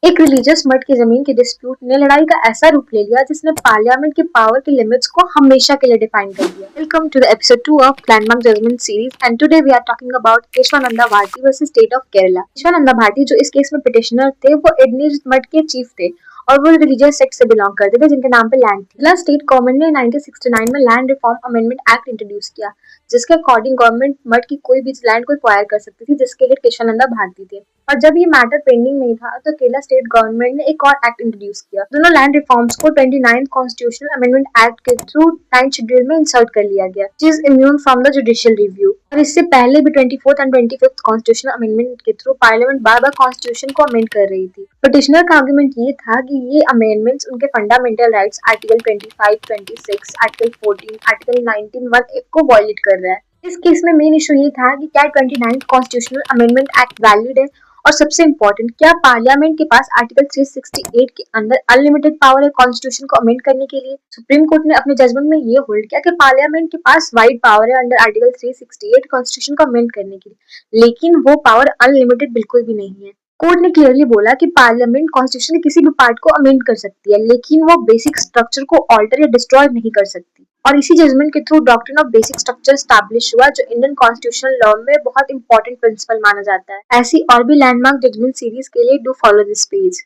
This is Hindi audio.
एक रिलीजियस मठ की जमीन की डिस्प्यूट ने लड़ाई का ऐसा रूप ले लिया जिसने पार्लियामेंट के पावर के लिमिट्स को हमेशा के लिए डिफाइन कर दिया। Welcome to the episode 2 of landmark judgment series and today we are talking about Kesavananda Bharati versus state of Kerala. Kesavananda Bharati जो इस केस में पिटिशनर थे वो एडनीज मठ के चीफ थे और वो रिलीजियस सेक्ट से बिलोंग करते थे जिनके नाम पे लैंड थी। केरला स्टेट गवर्नमेंट ने 1969 में land reform amendment act introduce किया जिसके अकॉर्डिंग गवर्नमेंट मठ की कोई भी लैंड को एक्वायर कर सकती थी जिसके हेड केशवानंदा भारती थे। और जब ये मैटर पेंडिंग नहीं था तो केरला स्टेट गवर्नमेंट ने एक और एक्ट इंट्रोड्यूस किया। दोनों लैंड रिफॉर्म्स को 29th कॉन्स्टिट्यूशनल अमेंडमेंट एक्ट के थ्रू 9th शेड्यूल में इंसर्ट कर लिया गया, which is immune from the judicial review। और इससे पहले भी 24th and 25th constitutional amendment के थ्रू पार्लियामेंट बार-बार कॉन्स्टिट्यूशन को अमेंड कर रही थी। पिटिशनर का आर्गुमेंट ये था कि ये अमेंडमेंट्स उनके fundamental rights article 25, 26, article 14, article 19 1 को वायलेट कर रहा है। इस केस में मेन इशू ये था कि क्या 29th constitutional amendment act valid है और सबसे इम्पोर्टेंट क्या पार्लियामेंट के पास आर्टिकल 368 के अंदर अनलिमिटेड पावर है कॉन्स्टिट्यूशन को अमेंड करने के लिए। सुप्रीम कोर्ट ने अपने जजमेंट में ये होल्ड किया कि पार्लियामेंट के पास वाइड पावर है अंडर आर्टिकल 368 कॉन्स्टिट्यूशन को अमेंड करने के लिए, लेकिन वो पावर अनलिमिटेड बिल्कुल भी नहीं है। कोर्ट ने क्लियरली बोला कि पार्लियामेंट कॉन्स्टिट्यूशन के किसी भी पार्ट को अमेंड कर सकती है लेकिन वो बेसिक स्ट्रक्चर को ऑल्टर या डिस्ट्रॉय नहीं कर सकती। और इसी जजमेंट के through doctrine of basic structure establish हुआ जो इंडियन कॉन्स्टिट्यूशनल लॉ में बहुत इंपॉर्टेंट प्रिंसिपल माना जाता है। ऐसी और भी लैंडमार्क जजमेंट सीरीज के लिए डू फॉलो दिस पेज।